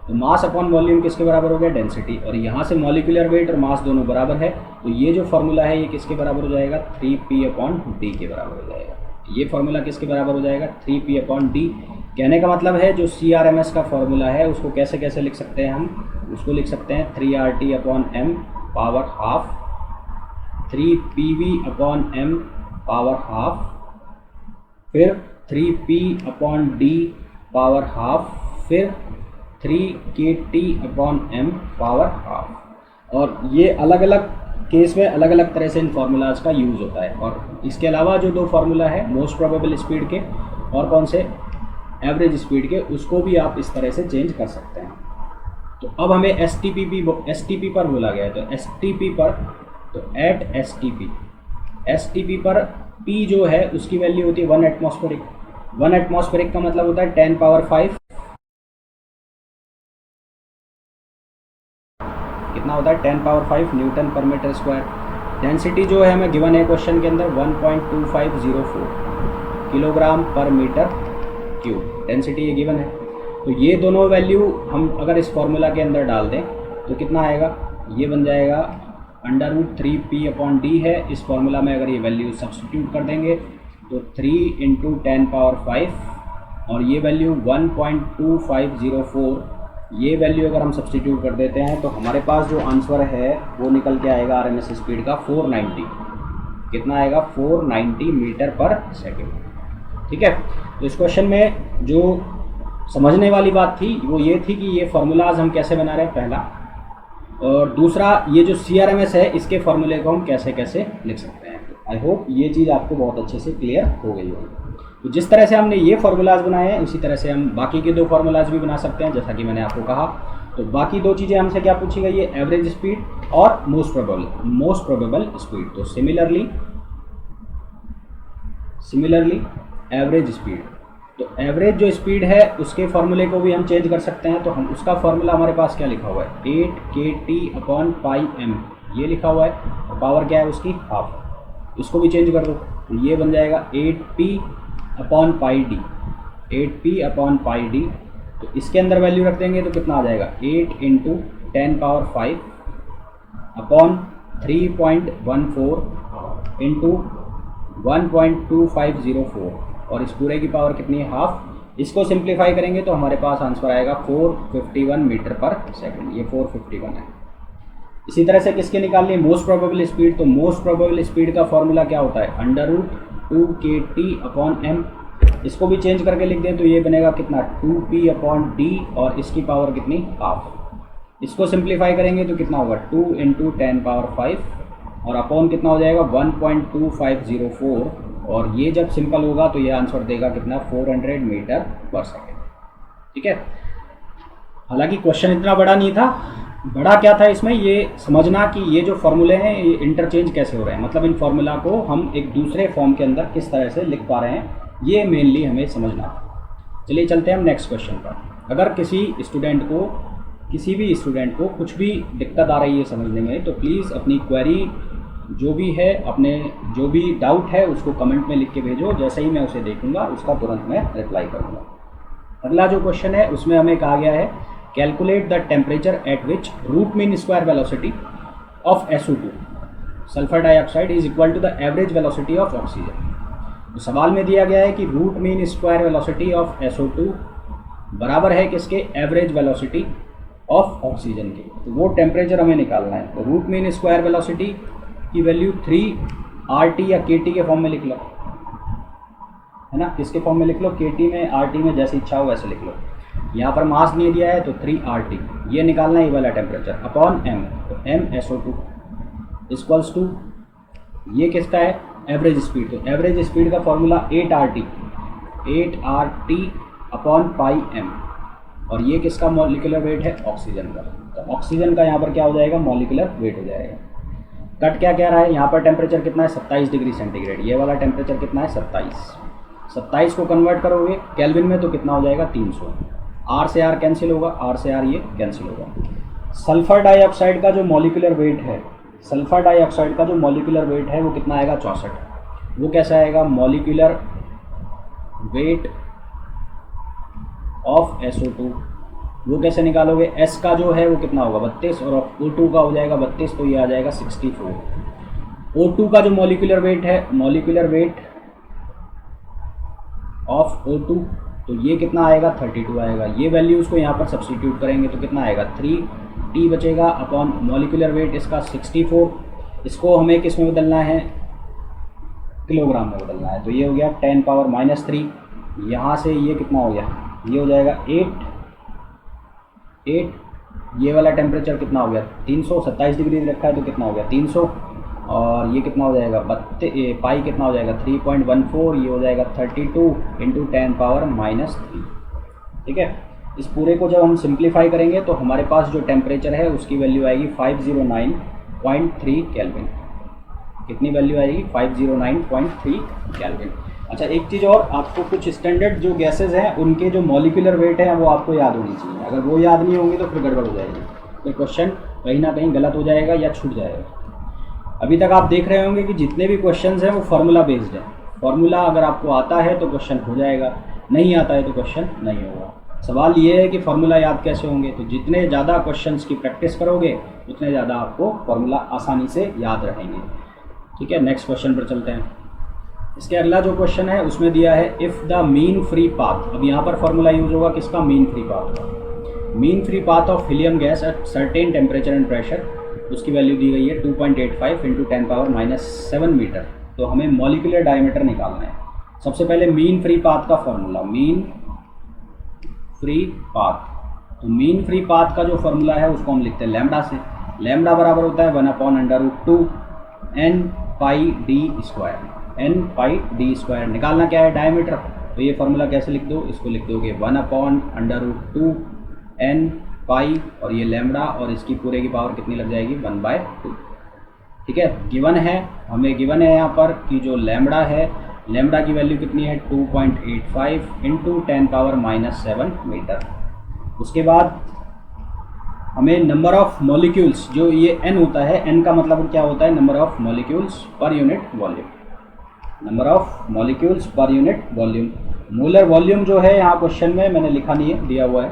[SPEAKER 1] तो मास अपॉन वॉल्यूम किसके बराबर हो गया, डेंसिटी, और यहाँ से मॉलिक्यूलर वेट और मास दोनों बराबर है, तो ये जो फार्मूला है ये किसके बराबर हो जाएगा, 3p अपॉन डी के बराबर हो जाएगा। ये फार्मूला किसके बराबर हो जाएगा, 3p अपॉन डी। कहने का मतलब है जो CRMS का फार्मूला है उसको कैसे कैसे लिख सकते हैं हम, उसको लिख सकते हैं 3RT upon m power half, 3PV upon m power half, फिर 3p upon D power half, फिर 3KT upon m power half. और ये अलग अलग केस में अलग अलग तरह से इन फार्मूलाज का यूज़ होता है। और इसके अलावा जो दो फार्मूला है मोस्ट प्रोबेबल स्पीड के और कौन से, एवरेज स्पीड के, उसको भी आप इस तरह से चेंज कर सकते हैं। तो अब हमें एसटीपी पर बोला गया है, तो एसटीपी पर, तो एट एसटीपी पर P जो है उसकी वैल्यू होती है 1 एटमॉस्फेरिक। 1 एटमॉस्फेरिक का मतलब होता है 10 पावर 5, कितना होता है 10 पावर 5 न्यूटन पर मीटर स्क्वायर। डेंसिटी जो है हमें गिवन है क्वेश्चन के अंदर 1.2504 किलोग्राम पर मीटर क्यूब, डेंसिटी ये गिवन है। तो ये दोनों वैल्यू हम अगर इस फॉर्मूला के अंदर डाल दें तो कितना आएगा, ये बन जाएगा √3p अपॉन डी है। इस फॉर्मूला में अगर ये वैल्यू सब्सटीट्यूट कर देंगे तो 3 × 10 पावर 5 और ये वैल्यू 1.2504, ये वैल्यू अगर हम सब्सटीट्यूट कर देते हैं तो हमारे पास जो आंसर है वो निकल के आएगा RMS स्पीड का 490, कितना आएगा 490 मीटर पर सेकेंड। ठीक है, तो इस क्वेश्चन में जो समझने वाली बात थी वो ये थी कि ये फार्मूलाज हम कैसे बना रहे हैं पहला, और दूसरा ये जो CRMS है इसके फार्मूले को हम कैसे कैसे लिख सकते हैं। आई होप ये चीज़ आपको बहुत अच्छे से क्लियर हो गई होगी। तो जिस तरह से हमने ये फार्मूलाज बनाए हैं उसी तरह से हम बाकी के दो फार्मूलाज भी बना सकते हैं, जैसा कि मैंने आपको कहा। तो बाकी दो चीज़ें हमसे क्या पूछी गई है, एवरेज स्पीड और मोस्ट प्रोबेबल स्पीड। तो सिमिलरली एवरेज स्पीड, तो एवरेज जो स्पीड है उसके फार्मूले को भी हम चेंज कर सकते हैं। तो हम उसका फार्मूला हमारे पास क्या लिखा हुआ है, 8KT अपॉन पाई m, ये लिखा हुआ है, और पावर क्या है उसकी हाफ, इसको भी चेंज कर दो तो ये बन जाएगा 8p upon pi D, 8p upon pi D. तो इसके अंदर वैल्यू रख देंगे तो कितना आ जाएगा 8 × 10 पावर 5 अपॉन 3.14 × 1.2504, और इस पूरे की पावर कितनी है, हाफ। इसको सिंप्लीफाई करेंगे तो हमारे पास आंसर आएगा 451 मीटर पर सेकंड, ये 451 है। इसी तरह से किसके निकालनी है, मोस्ट प्रोबेबल स्पीड। तो मोस्ट प्रोबेबल स्पीड का फॉर्मूला क्या होता है, √2KT अपॉन m। इसको भी चेंज करके लिख दें तो ये बनेगा कितना 2p अपॉन d, और इसकी पावर कितनी, हाफ। इसको सिंप्लीफाई करेंगे तो कितना होगा 2 × 10 पावर 5, और अपॉन कितना हो जाएगा 1.2504, और ये जब सिंपल होगा तो ये आंसर देगा कितना 400 मीटर पर सेकेंड। ठीक है, हालांकि क्वेश्चन इतना बड़ा नहीं था, बड़ा क्या था इसमें ये समझना कि ये जो फार्मूले हैं ये इंटरचेंज कैसे हो रहे हैं, मतलब इन फार्मूला को हम एक दूसरे फॉर्म के अंदर किस तरह से लिख पा रहे हैं, ये मेनली हमें समझना था। चलिए चलते हैं हम नेक्स्ट क्वेश्चन पर। अगर किसी भी स्टूडेंट को कुछ भी दिक्कत आ रही है समझने में तो प्लीज़ अपनी क्वेरी जो भी है, अपने जो भी डाउट है उसको कमेंट में लिख के भेजो, जैसे ही मैं उसे देखूंगा उसका तुरंत मैं रिप्लाई करूंगा। अगला जो क्वेश्चन है उसमें हमें कहा गया है calculate the temperature at which root mean square velocity of SO2 sulphur dioxide is equal to the average velocity of oxygen. तो सवाल में दिया गया है कि root mean square velocity of SO2 बराबर है किसके, एवरेज वेलोसिटी ऑफ ऑक्सीजन के। तो वो टेम्परेचर हमें निकालना है। तो रूट मीन स्क्वायर वेलोसिटी की वैल्यू 3RT या KT के फॉर्म में लिख लो, है ना, किसके फॉर्म में लिख लो, KT में, RT में, जैसे इच्छा हो वैसे लिख लो। यहाँ पर मास नहीं दिया है तो 3RT, ये निकालना है ये वाला टेम्परेचर, अपॉन m, तो m SO2 इक्वल्स टू, ये किसका है, एवरेज स्पीड। तो एवरेज स्पीड का formula 8RT upon pi m, और ये किसका मॉलिक्यूलर वेट है, ऑक्सीजन का। तो ऑक्सीजन का यहाँ पर क्या हो जाएगा, मॉलिक्यूलर वेट हो जाएगा। कट क्या कह रहा है, यहाँ पर टेम्परेचर कितना है 27 डिग्री सेंटीग्रेड, ये वाला टेम्परेचर कितना है 27 को कन्वर्ट करोगे केल्विन में तो कितना हो जाएगा 300। R से R कैंसिल होगा, R से R ये कैंसिल होगा। सल्फर डाइऑक्साइड का जो मॉलिक्यूलर वेट है, वो कितना आएगा 64। वो कैसा आएगा, मॉलिक्यूलर वेट ऑफ SO2, वो कैसे निकालोगे? S का जो है वो कितना होगा 32 और O2 का हो जाएगा 32, तो ये आ जाएगा 64। O2 का जो मॉलिक्यूलर वेट है, मॉलिक्यूलर वेट ऑफ O2, तो ये कितना आएगा 32 आएगा। ये वैल्यूज़ को यहाँ पर सब्सटीट्यूट करेंगे तो कितना आएगा 3T बचेगा अपॉन मॉलिक्यूलर वेट इसका 64। इसको हमें किस में बदलना है? किलोग्राम में बदलना है। तो ये हो गया 10⁻³ यहाँ से ये कितना हो गया? ये हो जाएगा 8। ये वाला टेम्परेचर कितना हो गया? 327 डिग्री रखा है तो कितना हो गया 300, और ये कितना हो जाएगा पाई कितना हो जाएगा 3.14, ये हो जाएगा 32 × 10⁻³ ठीक है। इस पूरे को जब हम सिंप्लीफाई करेंगे तो हमारे पास जो टेम्परेचर है उसकी वैल्यू आएगी 509.3 केल्विन। कितनी वैल्यू आएगी? 509.3 केल्विन। अच्छा, एक चीज़ और, आपको कुछ स्टैंडर्ड जो गैसेज हैं उनके जो मॉलिक्यूलर वेट है वो आपको याद होनी चाहिए। अगर वो याद नहीं होंगी तो फिर गड़बड़ हो जाएगी, फिर क्वेश्चन कहीं ना कहीं गलत हो जाएगा या छूट जाएगा। अभी तक आप देख रहे होंगे कि जितने भी क्वेश्चंस हैं वो फार्मूला बेस्ड हैं। फार्मूला अगर आपको आता है तो क्वेश्चन हो जाएगा, नहीं आता है तो क्वेश्चन नहीं होगा। सवाल ये है कि फार्मूला याद कैसे होंगे? तो जितने ज़्यादा क्वेश्चंस की प्रैक्टिस करोगे उतने ज़्यादा आपको फार्मूला आसानी से याद रहेंगे। ठीक है, नेक्स्ट क्वेश्चन पर चलते हैं। इसके अगला जो क्वेश्चन है उसमें दिया है if the mean free path. अब यहाँ पर फार्मूला यूज होगा किसका? मीन फ्री पाथ का। Mean free path of helium gas at certain temperature and pressure, उसकी वैल्यू दी गई है 2.85 × 10⁻⁷ मीटर। तो हमें मॉलिक्यूलर डायमीटर निकालना है। सबसे पहले मीन फ्री पाथ का फॉर्मूला, मीन फ्री पाथ। तो मीन फ्री पाथ का जो फॉर्मूला है उसको हम लिखते हैं लैम्डा से। लैम्डा बराबर होता है 1/√2 n πd²। n πd²। निकालना क्या है? डायमीटर। तो ये फॉर्मूला कैसे लिख दो? इसको लिख दोगे 1/√2 n π और ये लैम्डा और इसकी पूरे की पावर कितनी लग जाएगी? 1/2। ठीक है, गिवन है, हमें गिवन है यहाँ पर कि जो लैम्डा है, लैम्डा की वैल्यू कितनी है? 2.85 × 10⁻⁷ मीटर। उसके बाद हमें नंबर ऑफ मॉलिक्यूल्स, जो ये n होता है, n का मतलब क्या होता है? Number of molecules per unit volume. Number of molecules per unit volume. Molar volume जो है यहाँ क्वेश्चन में मैंने लिखा नहीं है, दिया हुआ है।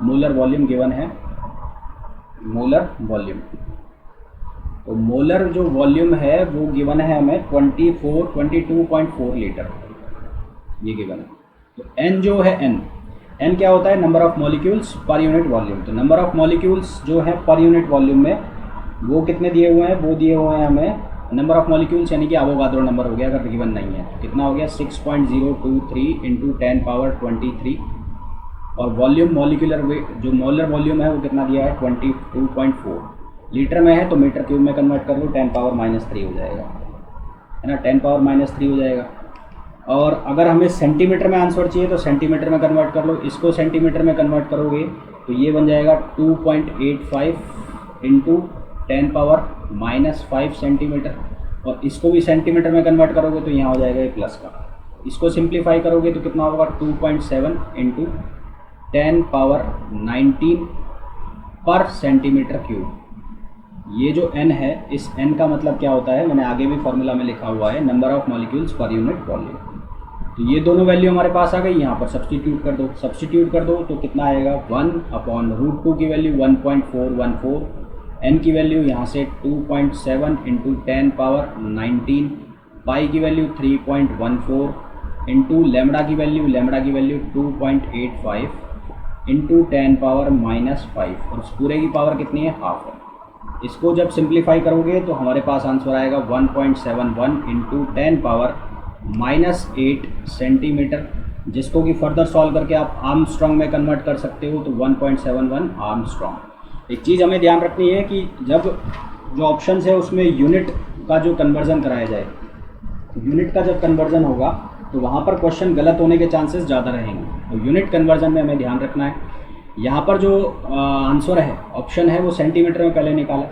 [SPEAKER 1] मोलर वॉल्यूम गिवन है, मोलर वॉल्यूम। तो मोलर जो वॉल्यूम है वो गिवन है हमें 22.4 लीटर, ये गिवन है। तो n जो है n क्या होता है? Number of molecules per unit volume. तो नंबर ऑफ मॉलिक्यूल्स जो है पर यूनिट वॉल्यूम में वो कितने दिए हुए हैं? वो दिए हुए हैं हमें नंबर ऑफ मॉलिक्यूल्स, यानी कि एवोगाड्रो नंबर हो गया अगर गिवन नहीं है तो कितना हो गया? 6.023 × 10⁻23। और वॉल्यूम, मॉलिक्यूलर वेट, जो मोलर वॉल्यूम है वो कितना दिया है? 22.4। लीटर में है तो मीटर क्यूब में कन्वर्ट कर लो, 10⁻³ हो जाएगा, है ना, 10⁻³ हो जाएगा। और अगर हमें सेंटीमीटर में आंसर चाहिए तो सेंटीमीटर में कन्वर्ट कर लो। इसको सेंटीमीटर में कन्वर्ट करोगे तो ये बन जाएगा 2.85 × 10⁻⁻5 सेंटीमीटर। और इसको भी सेंटीमीटर में कन्वर्ट करोगे तो यहाँ हो जाएगा ये प्लस का। इसको सिंप्लीफाई करोगे तो कितना होगा? 2.7 × 10⁻19 पर सेंटीमीटर क्यूब। ये जो n है, इस n का मतलब क्या होता है? मैंने आगे भी फॉर्मूला में लिखा हुआ है, number of molecules per unit volume. तो ये दोनों वैल्यू हमारे पास आ गई, यहाँ पर सब्सटीट्यूट कर दो। सब्सटीट्यूट कर दो तो कितना आएगा? 1/√2 की वैल्यू 1.414, n की वैल्यू यहाँ से 2.7 × 10⁻19, पाई की वैल्यू 3.14 इंटू लैम्डा की वैल्यू 2.85 × 10⁻⁻5, और उस पूरे की पावर कितनी है? हाफ है। इसको जब सिंप्लीफाई करोगे तो हमारे पास आंसर आएगा 1.71 × 10⁻⁸ सेंटीमीटर, जिसको कि फर्दर सॉल्व करके आप आर्मस्ट्रॉन्ग में कन्वर्ट कर सकते हो। तो 1.71 आर्मस्ट्रॉन्ग। एक चीज़ हमें ध्यान रखनी है कि जब जो ऑप्शंस है उसमें यूनिट का जो कन्वर्जन कराया जाए, यूनिट का जब कन्वर्जन होगा तो वहाँ पर क्वेश्चन गलत होने के चांसेस ज़्यादा रहेंगे। तो यूनिट कन्वर्जन में हमें ध्यान रखना है। यहाँ पर जो आंसर है, ऑप्शन है, वो सेंटीमीटर में पहले निकाला।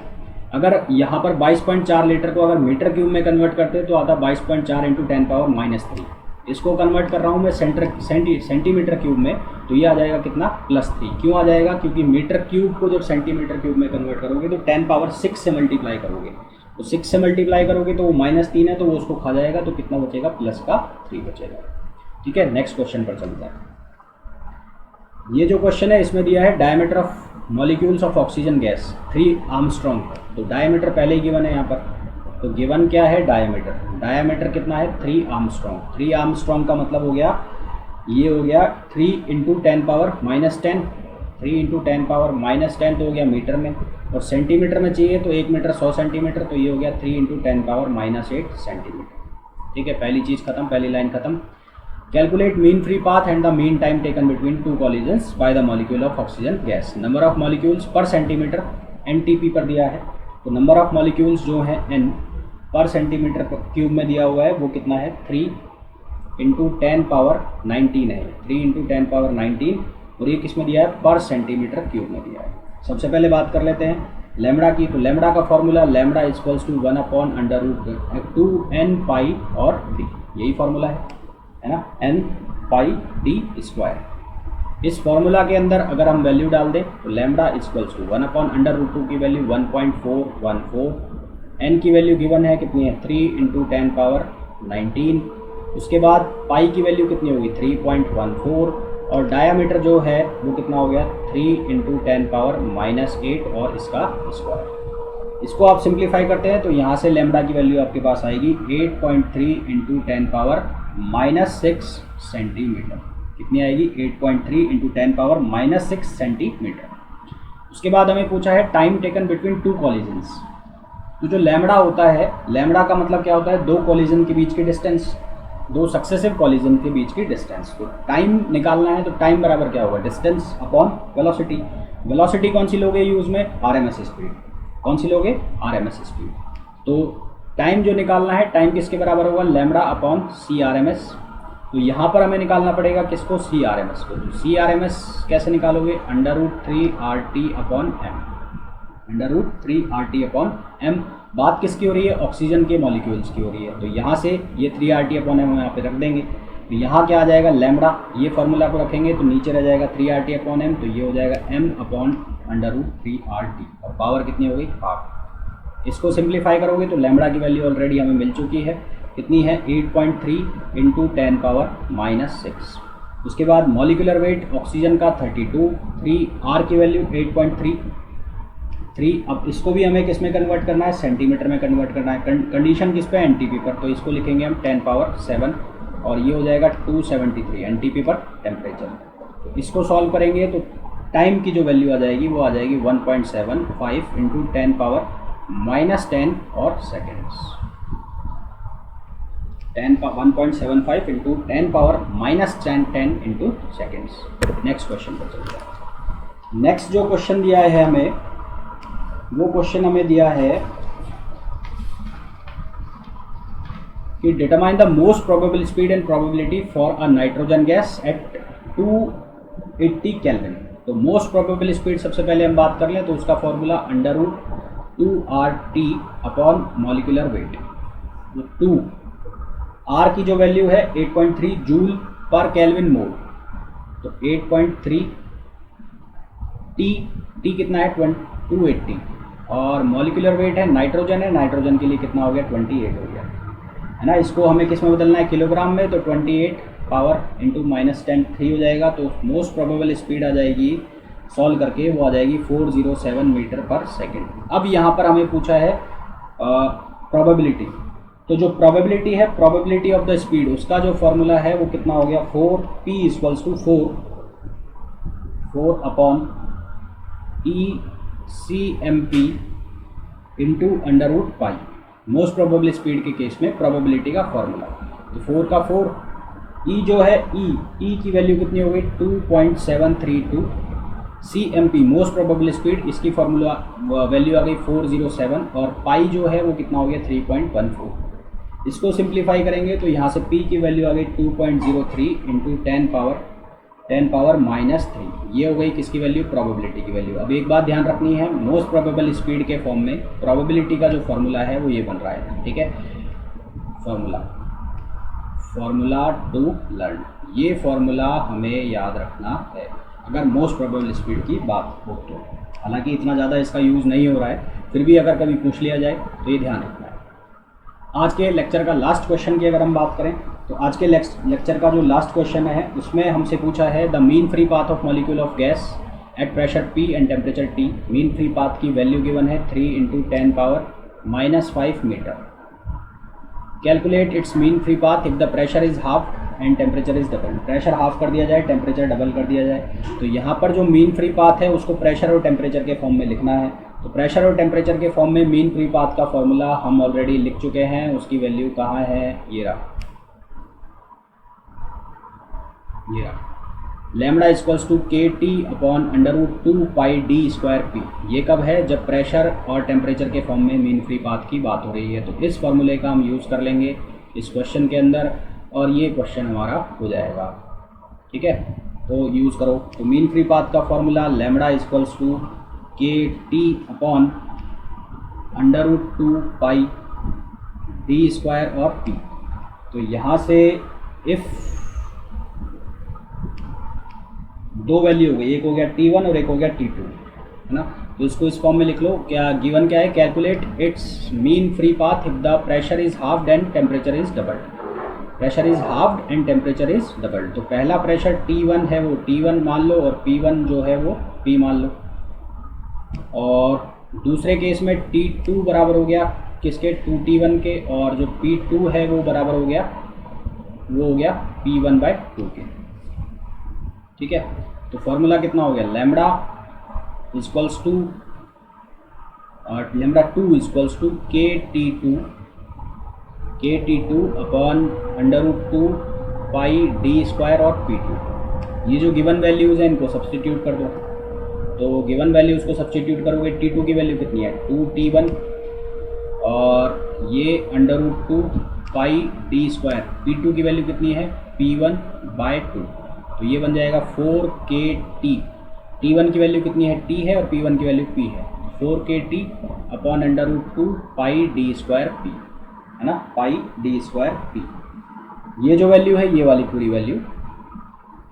[SPEAKER 1] अगर यहाँ पर 22.4 लीटर को अगर मीटर क्यूब में कन्वर्ट करते तो आता 22.4 × 10⁻⁻3। इसको कन्वर्ट कर रहा हूँ मैं सेंटीमीटर क्यूब में, तो ये आ जाएगा कितना? +3। क्यों आ जाएगा? क्योंकि मीटर क्यूब को जब सेंटीमीटर क्यूब में कन्वर्ट करोगे तो 10⁻6 से मल्टीप्लाई करोगे, तो 6 से मल्टीप्लाई करोगे तो वो -3 है तो वो उसको खा जाएगा, तो कितना बचेगा? +3 बचेगा। ठीक है, नेक्स्ट क्वेश्चन पर चलते हैं। ये जो क्वेश्चन है इसमें दिया है diameter of molecules of oxygen gas 3 Armstrong. तो डायमीटर पहले ही गिवन है यहाँ पर, तो गिवन क्या है डायमीटर, डायमीटर कितना है 3 आर्मस्ट्रॉन्ग। 3 आर्मस्ट्रॉन्ग का मतलब हो गया, ये हो गया 3 into 10 power minus 10, 3 into 10 power minus 10 तो हो गया मीटर में, और सेंटीमीटर में चाहिए तो 1 मीटर 100 सेंटीमीटर, तो ये हो गया 3 इंटू 10 पावर माइनस 8 सेंटीमीटर। ठीक है, पहली चीज़ खत्म, पहली लाइन खत्म। Calculate mean free path and the mean time taken between two collisions by the molecule of oxygen gas. Number of molecules पर सेंटीमीटर एनटीपी पर दिया है, तो नंबर ऑफ मॉलिक्यूल्स जो है एन पर सेंटीमीटर क्यूब में दिया हुआ है वो कितना है 3 इंटू 10 पावर 19 है, 3 इंटू 10 पावर 19, और ये किस में दिया है पर सेंटीमीटर क्यूब में दिया है। सबसे पहले बात कर लेते हैं लैम्बडा की, तो लैम्बडा का formula lambda equals to 1/√2n pi और d, यही फॉर्मूला है ना, n पाई d स्क्वायर। इस फॉर्मूला के अंदर अगर हम वैल्यू डाल दें तो लैम्बडा इक्वल्स टू 1/√2 की वैल्यू 1.414, n की वैल्यू गिवन है कितनी है 3 इंटू 10 पावर 19, उसके बाद पाई की वैल्यू कितनी होगी 3.14, और डायामीटर जो है वो कितना हो गया 3 इंटू 10 पावर माइनस 8 और इसका स्क्वायर। इसको आप सिंप्लीफाई करते हैं तो यहाँ से लैम्बडा की वैल्यू आपके पास आएगी 8.3 इंटू 10 पावर माइनस 6 सेंटीमीटर। कितनी आएगी 8.3 इंटू 10 पावर माइनस 6 सेंटीमीटर। उसके बाद हमें पूछा है time taken between two collisions. तो जो लैम्बडा होता है, लैम्बडा का मतलब क्या होता है, दो कॉलिजन के बीच की डिस्टेंस, दो सक्सेसिव कॉलिजन के बीच की डिस्टेंस। तो टाइम निकालना है तो टाइम बराबर क्या होगा डिस्टेंस अपॉन वेलोसिटी। वेलोसिटी कौन सी लोगे यूज में आरएमएस स्पीड, कौन सी लोगे आरएमएस स्पीड। तो टाइम जो निकालना है टाइम किसके बराबर होगा लैम्बडा अपॉन सी आरएमएस। तो यहाँ पर हमें निकालना पड़ेगा किसको सी आरएमएस को। तो सी आरएमएस कैसे निकालोगे √3RT upon M, √3RT upon M. बात किसकी हो रही है ऑक्सीजन के मॉलिक्यूल्स की हो रही है, तो यहाँ से ये 3RT अपॉन एम यहाँ पे रख देंगे, तो यहाँ क्या आ जाएगा लैम्बडा, ये फार्मूला को रखेंगे तो नीचे रह जाएगा 3RT अपॉन एम, तो ये हो जाएगा m अपॉन √3RT, और पावर कितनी हो गई हाफ। इसको सिंप्लीफाई करोगे तो लैम्बडा की वैल्यू ऑलरेडी हमें मिल चुकी है, कितनी है 8.3 इंटू 10 पावर माइनस 6। उसके बाद मॉलिकुलर वेट ऑक्सीजन का 32, 3R की वैल्यू 8.3। अब इसको भी हमें किस में कन्वर्ट करना है सेंटीमीटर में कन्वर्ट करना है। कंडीशन किस पे एनटीपी पर, तो इसको लिखेंगे हम 10 पावर 7, और ये हो जाएगा 273 एनटीपी पर टेम्परेचर। तो इसको सॉल्व करेंगे तो टाइम की जो वैल्यू आ जाएगी वो आ जाएगी 1.75 इंटू 10 पावर माइनस 10 और seconds, 1.75 into 10 power minus 10 into seconds. Next question पर चलते हैं। नेक्स्ट जो क्वेश्चन दिया है हमें, वो क्वेश्चन हमें दिया है कि determine the most probable speed and probability for a nitrogen gas at 280 kelvin. तो मोस्ट प्रोबेबल स्पीड सबसे पहले हम बात कर लें तो उसका formula √2RT upon molecular weight. तो 2 R की जो वैल्यू है 8.3 जूल पर केल्विन मोल, तो 8.3 T कितना है 280, और मॉलिकुलर वेट है नाइट्रोजन है, नाइट्रोजन के लिए कितना हो गया 28 हो गया है ना। इसको हमें किस में बदलना है किलोग्राम में, तो 28 पावर इंटू माइनस 10 3 हो जाएगा। तो मोस्ट प्रोबेबल स्पीड आ जाएगी सॉल्व करके, वो आ जाएगी 407 मीटर पर सेकेंड। अब यहाँ पर हमें पूछा है प्रोबेबिलिटी, तो जो प्रोबेबिलिटी है प्रोबेबिलिटी ऑफ द स्पीड, उसका जो फॉर्मूला है वो कितना हो गया 4P equals to 4 upon ECMP into √पाई। मोस्ट प्रोबेबल स्पीड के केस में प्रोबेबिलिटी का फॉर्मूला, तो 4 का 4, E जो है E की वैल्यू कितनी हो गई 2.732, CMP मोस्ट प्रोबेबल स्पीड, इसकी फॉर्मूला वैल्यू आ गई 407, और पाई जो है वो कितना हो गया 3.14। इसको सिंप्लीफाई करेंगे तो यहाँ से P की वैल्यू आ गई 2.03 इंटू 10 पावर माइनस 3, ये हो गई किसकी वैल्यू प्रोबेबिलिटी की वैल्यू। अब एक बात ध्यान रखनी है, मोस्ट प्रोबेबल स्पीड के फॉर्म में प्रोबेबिलिटी का जो फॉर्मूला है वो ये बन रहा है, ठीक है। फॉर्मूला टू लर्न, ये फॉर्मूला हमें याद रखना है अगर मोस्ट प्रोबेबल स्पीड की बात हो तो। हालांकि इतना ज़्यादा इसका यूज़ नहीं हो रहा है, फिर भी अगर कभी पूछ लिया जाए तो ये ध्यान रखना है। आज के लेक्चर का लास्ट क्वेश्चन की अगर हम बात करें तो आज के लेक्चर का जो लास्ट क्वेश्चन है उसमें हमसे पूछा है the mean free path of molecule of gas at pressure P and temperature T। Mean free path की वैल्यू गिवन है 3 × 10⁻⁵ metre. Calculate its mean free path if the pressure is half and temperature is double. Pressure half कर दिया जाए, टेम्परेचर डबल कर दिया जाए। तो यहाँ पर जो मीन फ्री पाथ है उसको प्रेशर और टेम्परेचर के फॉर्म में लिखना है। तो प्रेशर और टेम्परेचर के फॉर्म में मीन फ्री पाथ का फॉर्मूला हम ऑलरेडी लिख चुके हैं। उसकी वैल्यू कहाँ है, ये रहा, ये रहा। Lambda equals to KT/√2πd²P। ये कब है, जब प्रेशर और टेम्परेचर के फॉर्म में मीन फ्री पाथ की बात हो रही है। तो इस फॉर्मूले का हम यूज़ कर लेंगे इस क्वेश्चन के अंदर और ये क्वेश्चन हमारा हो जाएगा। ठीक है, तो यूज़ करो। तो मीन फ्री पाथ का formula lambda equals to KT/√2πd² और P। तो यहाँ से इफ़ दो वैल्यू हो गई, एक हो गया T1 और एक हो गया T2, है ना। तो इसको इस फॉर्म में लिख लो। क्या गिवन क्या है, calculate its mean free path if the pressure is halved and temperature is doubled. Pressure is halved and temperature is doubled. तो पहला प्रेशर T1 है वो T1 मान लो और P1 जो है वो P मान लो। और दूसरे केस में T2 बराबर हो गया किसके, 2T1 के, और जो P2 है वो बराबर हो गया, वो हो गया P1/2 के। ठीक है, तो फॉर्मूला कितना हो गया, lambda equals to λ2 equals to KT2/√2πd² और P2। ये जो गिवन वैल्यूज़ हैं इनको सब्सटीट्यूट कर दो। तो गिवन वैल्यूज़ को सब्सटीट्यूट करोगे, T2 की वैल्यू कितनी है, 2T1, और ये √2πd²। P2 की वैल्यू कितनी है, P1/2। तो ये बन जाएगा 4KT। T1 की वैल्यू कितनी है, T है, और P1 की वैल्यू P है। 4KT/√2πd²P, है ना, πd²P। ये जो वैल्यू है, ये वाली पूरी वैल्यू,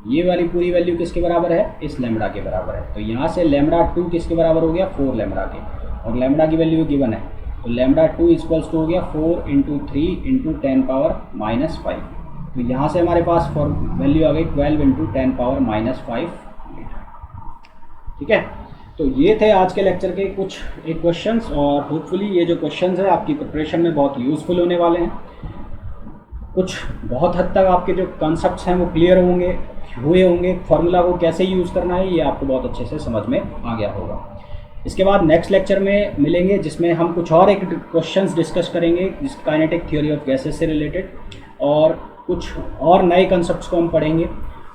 [SPEAKER 1] ये वाली पूरी वैल्यू किसके बराबर है, इस लैम्बडा के बराबर है। तो यहाँ से λ2 किसके बराबर हो गया, 4 लैम्बडा के, और लैम्बडा की वैल्यू गिवन है। तो λ2 इक्वल्स टू हो गया 4 × 3 × 10⁻⁵। तो यहाँ से हमारे पास वैल्यू आ गई 12 × 10⁻⁵ मीटर। ठीक है, तो ये थे आज के लेक्चर के कुछ एक क्वेश्चंस, और होपफुली ये जो क्वेश्चंस है आपकी प्रिपरेशन में बहुत यूज़फुल होने वाले हैं। कुछ बहुत हद तक आपके जो कॉन्सेप्ट्स हैं वो क्लियर हुए होंगे। फार्मूला को कैसे यूज़ करना है ये आपको बहुत अच्छे से समझ में आ गया होगा। इसके बाद नेक्स्ट लेक्चर में मिलेंगे जिसमें हम कुछ और एक क्वेश्चंस डिस्कस करेंगे जिस काइनेटिक थ्योरी ऑफ गैसेस से रिलेटेड, और कुछ और नए कंसेप्ट्स को हम पढ़ेंगे।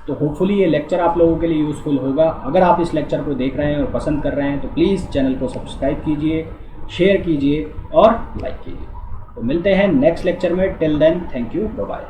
[SPEAKER 1] तो होपफुली ये लेक्चर आप लोगों के लिए यूज़फुल होगा। अगर आप इस लेक्चर को देख रहे हैं और पसंद कर रहे हैं तो प्लीज़ चैनल को सब्सक्राइब कीजिए, शेयर कीजिए और लाइक कीजिए। तो मिलते हैं नेक्स्ट लेक्चर में। Till then, thank you, bye bye.